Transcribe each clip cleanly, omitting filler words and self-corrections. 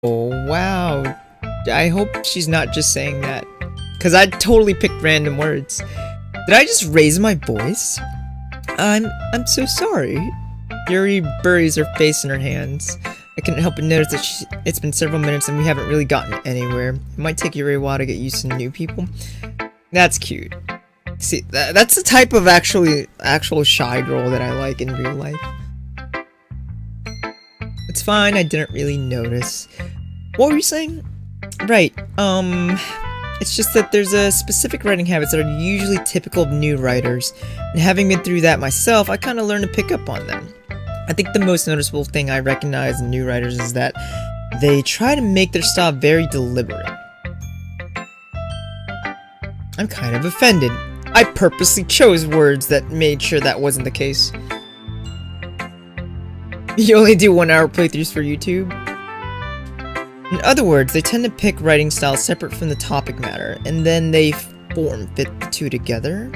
Oh, wow. I hope she's not just saying that. Because I totally picked random words. Did I just raise my voice? I'm so sorry. Yuri buries her face in her hands. I couldn't help but notice that it's been several minutes and we haven't really gotten anywhere. It might take Yuri a while to get used to new people. That's cute. See, that's the type of actual shy girl that I like in real life. It's fine, I didn't really notice. What were you saying? Right, it's just that there's a specific writing habits that are usually typical of new writers, and having been through that myself, I kind of learned to pick up on them. I think the most noticeable thing I recognize in new writers is that they try to make their style very deliberate. I'm kind of offended. I purposely chose words that made sure that wasn't the case. You only do 1 hour playthroughs for YouTube? In other words, they tend to pick writing styles separate from the topic matter, and then they fit the two together.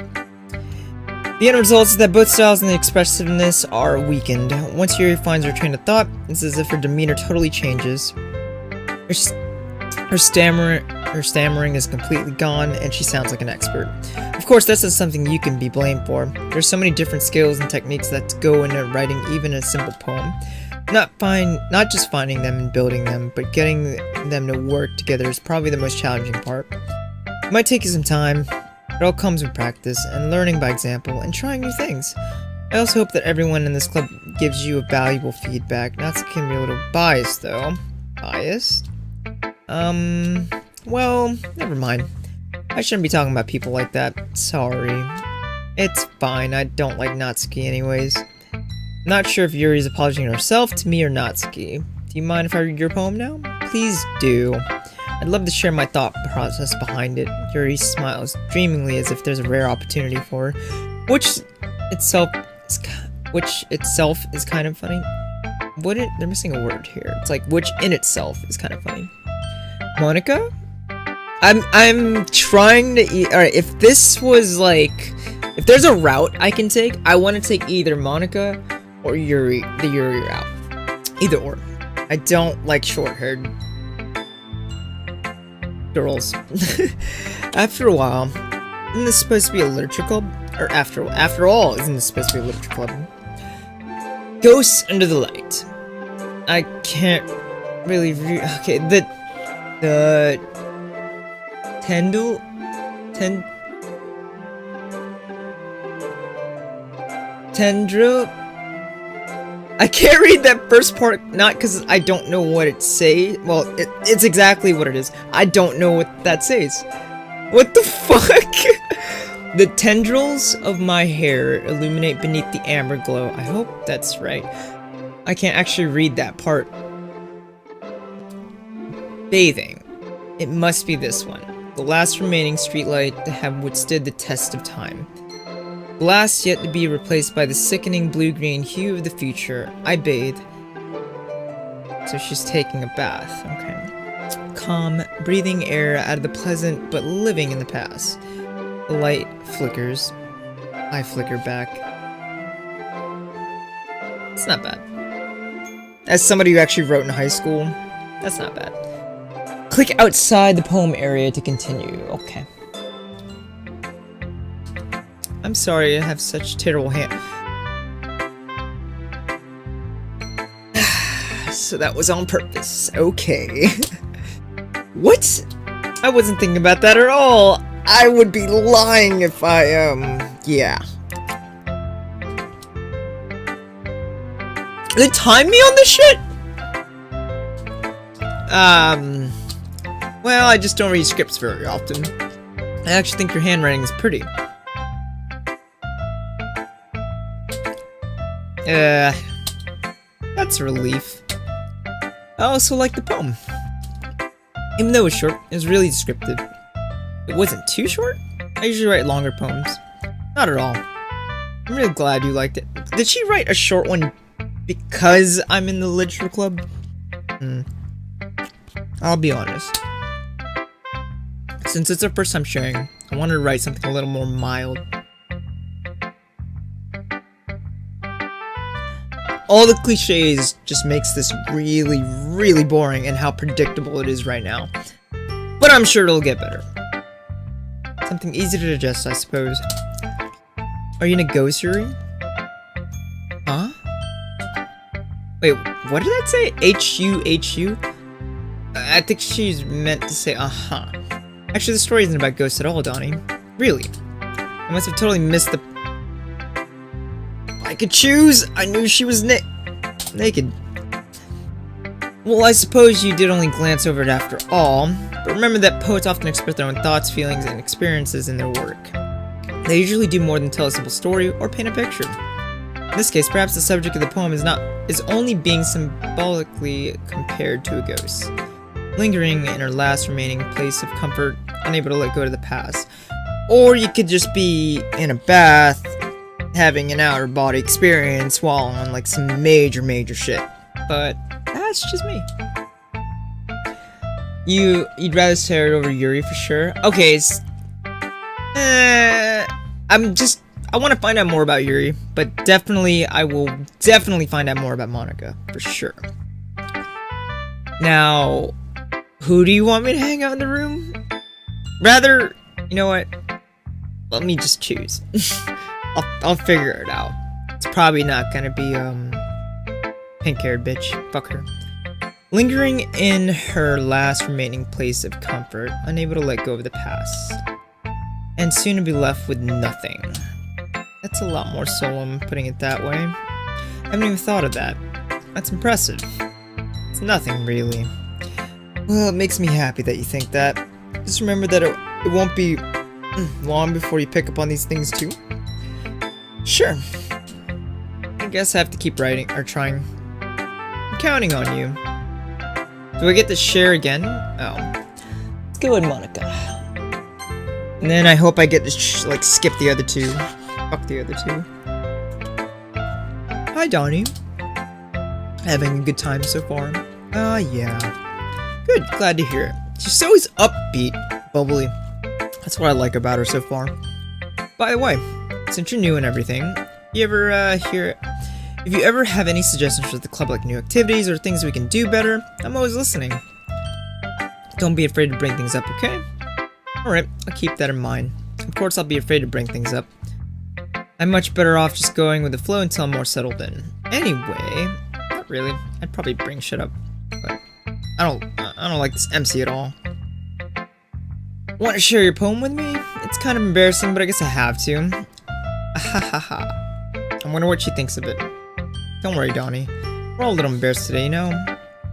The end result is that both styles and the expressiveness are weakened. Once Yuri finds her train of thought, it's as if her demeanor totally changes. Her stammering is completely gone, and she sounds like an expert. Of course, that's not something you can be blamed for. There's so many different skills and techniques that go into writing even a simple poem. Not just finding them and building them, but getting them to work together is probably the most challenging part. It might take you some time. It all comes with practice, and learning by example, and trying new things. I also hope that everyone in this club gives you a valuable feedback. Natsuki can be a little biased, though. Biased? Well, never mind. I shouldn't be talking about people like that. Sorry. It's fine, I don't like Natsuki anyways. Not sure if Yuri's apologizing herself to me or Natsuki. Do you mind if I read your poem now? Please do. I'd love to share my thought process behind it. Yuri smiles dreamingly as if there's a rare opportunity for her, which itself is kind of funny. They're missing a word here. It's like, which in itself is kind of funny. Monica? I'm trying to eat. Alright, if this was like, if there's a route I can take, I want to take either Monica or Yuri, the Yuri route. Either or. I don't like short-haired girls. After a while, isn't this supposed to be a literature club? Or after all, isn't this supposed to be a literature club? Ghosts under the light. I can't really okay, the tendril. I can't read that first part, not because I don't know what it says. Well, it's exactly what it is. I don't know what that says. What the fuck? The tendrils of my hair illuminate beneath the amber glow. I hope that's right. I can't actually read that part. Bathing. It must be this one. The last remaining streetlight to have withstood the test of time. The last yet to be replaced by the sickening blue-green hue of the future. I bathe. So she's taking a bath. Okay. Calm, breathing air out of the pleasant but living in the past. The light flickers. I flicker back. It's not bad. As somebody who actually wrote in high school, that's not bad. Click outside the poem area to continue. Okay. I'm sorry I have such terrible hand. So that was on purpose. Okay. What? I wasn't thinking about that at all. I would be lying if I, yeah. They time me on this shit? Well, I just don't read scripts very often. I actually think your handwriting is pretty. That's a relief. I also like the poem. Even though it was short, it was really descriptive. It wasn't too short? I usually write longer poems. Not at all. I'm really glad you liked it. Did she write a short one because I'm in the literature club? I'll be honest. Since it's our first time sharing, I wanted to write something a little more mild. all the cliches just makes this really, really boring and how predictable it is right now. But I'm sure it'll get better. Something easy to digest, I suppose. Are you in a ghost, Yuri? Huh? Wait, what did that say? H-U-H-U? I think she's meant to say uh-huh. Actually, the story isn't about ghosts at all, Donnie. Really. I must have totally missed the... I could choose! I knew she was naked. Well, I suppose you did only glance over it after all, but remember that poets often express their own thoughts, feelings, and experiences in their work. They usually do more than tell a simple story or paint a picture. In this case, perhaps the subject of the poem is only being symbolically compared to a ghost, lingering in her last remaining place of comfort, unable to let go of the past. Or you could just be in a bath, having an outer body experience while on like some major shit. But that's just me. You'd rather stare over Yuri for sure? Okay, I want to find out more about Yuri, but I will definitely find out more about Monika, for sure. Now, who do you want me to hang out in the room? Rather, you know what? Let me just choose. I'll figure it out. It's probably not gonna be, pink-haired bitch. Fuck her. Lingering in her last remaining place of comfort, unable to let go of the past. And soon to be left with nothing. That's a lot more solemn, putting it that way. I haven't even thought of that. That's impressive. It's nothing, really. Well, it makes me happy that you think that. Just remember that it won't be long before you pick up on these things, too. Sure. I guess I have to keep writing, or trying. I'm counting on you. Do I get to share again? Oh. Let's go with Monika. And then I hope I get to, skip the other two. Fuck the other two. Hi, Donnie. Having a good time so far? Yeah. Good, glad to hear it. She's always upbeat, bubbly. That's what I like about her so far. By the way, since you're new and everything, if you ever have any suggestions for the club, like new activities or things we can do better, I'm always listening. Don't be afraid to bring things up, okay? Alright, I'll keep that in mind. Of course, I'll be afraid to bring things up. I'm much better off just going with the flow until I'm more settled in. Anyway, not really. I'd probably bring shit up, but I don't like this MC at all. Want to share your poem with me? It's kind of embarrassing, but I guess I have to. I wonder what she thinks of it. Don't worry, Donnie. We're all a little embarrassed today, you know?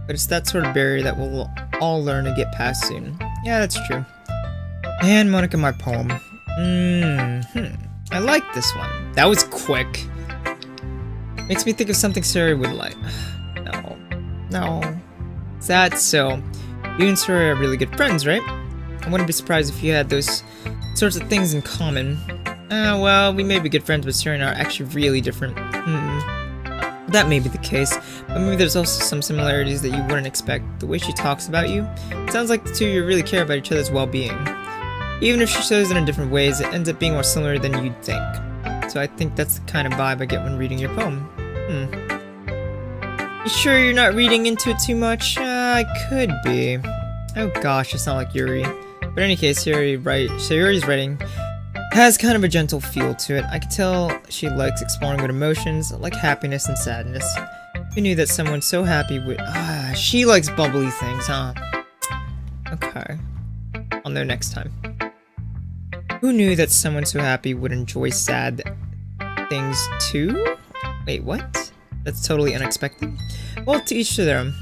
But it's that sort of barrier that we'll all learn to get past soon. Yeah, that's true. And Monika, my poem. I like this one. That was quick. Makes me think of something Sari would like. No. Is that so? You and Sari are really good friends, right? I wouldn't be surprised if you had those sorts of things in common. Well, we may be good friends, but Sari and I are actually really different. That may be the case, but maybe there's also some similarities that you wouldn't expect. The way she talks about you, it sounds like the two of you really care about each other's well-being. Even if she shows it in different ways, it ends up being more similar than you'd think. So I think that's the kind of vibe I get when reading your poem. You sure you're not reading into it too much? I could be. Oh gosh, it's not like Yuri. But in any case, Yuri's writing has kind of a gentle feel to it. I can tell she likes exploring with emotions, like happiness and sadness. Who knew that someone so happy would... she likes bubbly things, huh? Okay. I'll know next time. Who knew that someone so happy would enjoy sad things too? Wait, what? That's totally unexpected. Well, to each to their own.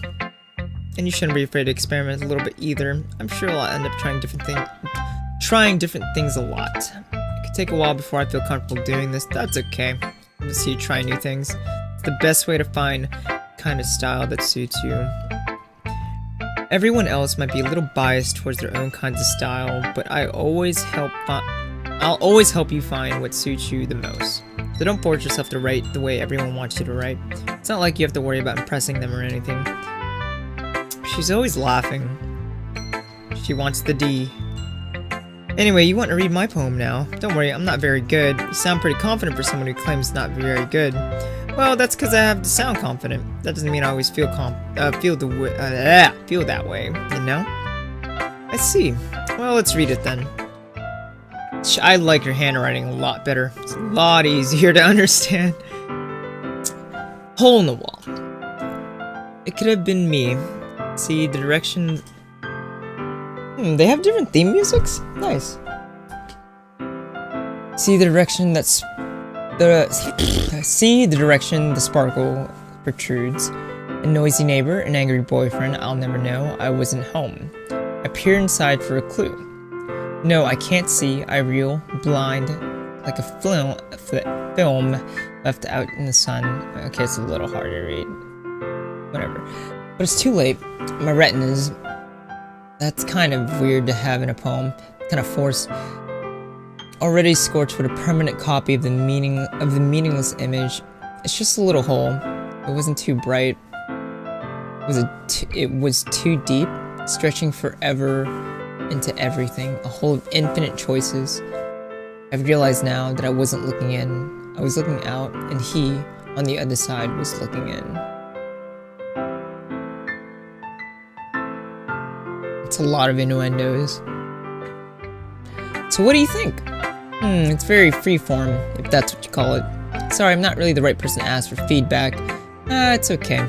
And you shouldn't be afraid to experiment a little bit either. I'm sure I'll end up trying different things a lot. It could take a while before I feel comfortable doing this. That's okay. I'll just see you try new things. It's the best way to find kind of style that suits you. Everyone else might be a little biased towards their own kinds of style, but I'll always help you find what suits you the most. So don't force yourself to write the way everyone wants you to write. It's not like you have to worry about impressing them or anything. She's always laughing. She wants the D. Anyway, you want to read my poem now. Don't worry, I'm not very good. You sound pretty confident for someone who claims not very good. Well, that's because I have to sound confident. That doesn't mean I always feel feel that way, you know? I see. Well, let's read it then. I like your handwriting a lot better. It's a lot easier to understand. Hole in the wall. It could have been me. See the direction. They have different theme musics? Nice. See the direction that's see the direction the sparkle protrudes. A noisy neighbor, an angry boyfriend, I'll never know. I wasn't home. I peer inside for a clue. No, I can't see. I reel, blind, like a film left out in the sun. Okay, it's a little hard to read. Whatever. But it's too late. My retinas. That's kind of weird to have in a poem. Kind of forced. Already scorched with a permanent copy of the meaningless image. It's just a little hole. It wasn't too bright. It was too deep, stretching forever into everything. A hole of infinite choices. I've realized now that I wasn't looking in. I was looking out, and he, on the other side, was looking in. It's a lot of innuendos. So what do you think? It's very freeform, if that's what you call it. Sorry, I'm not really the right person to ask for feedback. It's okay.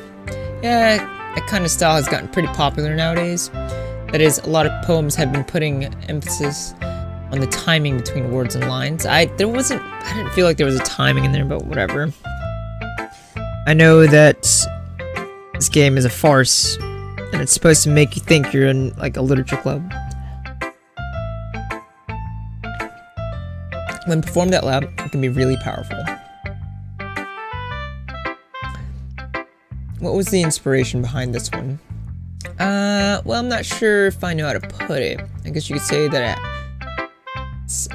Yeah, that kind of style has gotten pretty popular nowadays. That is, a lot of poems have been putting emphasis on the timing between words and lines. I didn't feel like there was a timing in there, but whatever. I know that this game is a farce, and it's supposed to make you think you're in, like, a literature club. When performed out loud, it can be really powerful. What was the inspiration behind this one? Well, I'm not sure if I know how to put it. I guess you could say that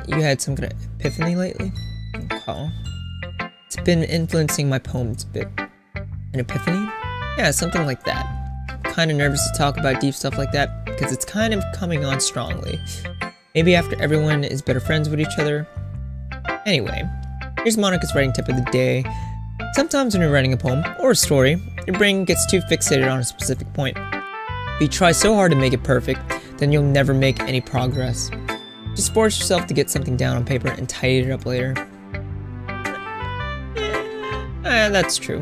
you had some kind of epiphany lately? Okay. It's been influencing my poems a bit. An epiphany? Yeah, something like that. I'm kind of nervous to talk about deep stuff like that, because it's kind of coming on strongly. Maybe after everyone is better friends with each other. Anyway, here's Monica's writing tip of the day. Sometimes when you're writing a poem, or a story, your brain gets too fixated on a specific point. If you try so hard to make it perfect, then you'll never make any progress. Just force yourself to get something down on paper and tidy it up later. That's true.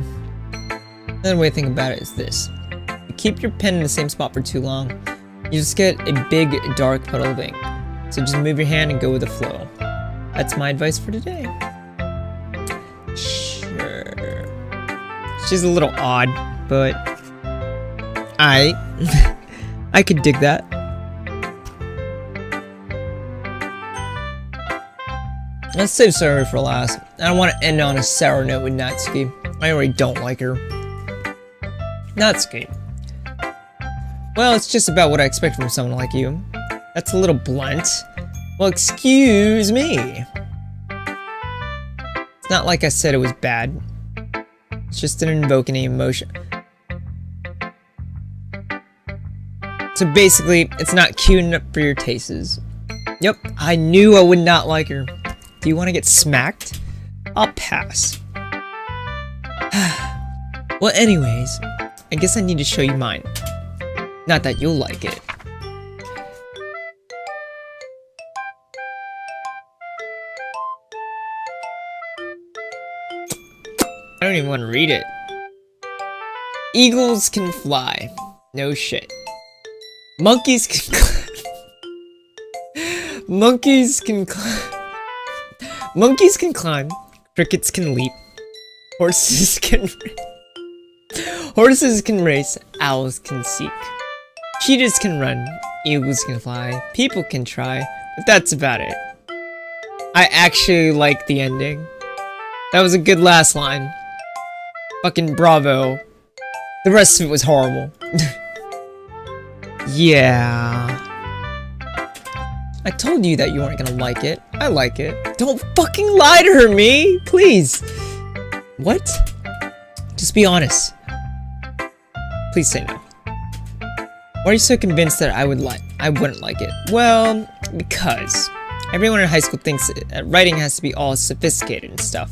Another way to think about it is this. If you keep your pen in the same spot for too long, you just get a big, dark puddle of ink. So just move your hand and go with the flow. That's my advice for today. Sure. She's a little odd, but I could dig that. Let's save Sorry for last. I don't want to end on a sour note with Natsuki. I already don't like her. Natsuki. Well, it's just about what I expect from someone like you. That's a little blunt. Well, excuse me. It's not like I said it was bad. It's just didn't invoke any emotion. So basically, it's not cute enough for your tastes. Yep, I knew I would not like her. Do you want to get smacked? I'll pass. Well, anyways, I guess I need to show you mine. Not that you'll like it. I don't even want to read it. Eagles can fly. No shit. Monkeys can climb. Monkeys can climb. Monkeys can climb. Crickets can leap. Horses can race. Owls can seek. Cheetahs can run. Eagles can fly. People can try. But that's about it. I actually like the ending. That was a good last line. Fucking bravo. The rest of it was horrible. Yeah. I told you that you weren't gonna like it. I like it. Don't fucking lie to her, me! Please! What? Just be honest. Please say no. Why are you so convinced that I wouldn't like it? Well, because everyone in high school thinks that writing has to be all sophisticated and stuff.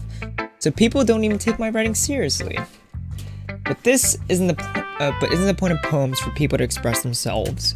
so people don't even take my writing seriously. But isn't the point of poems for people to express themselves.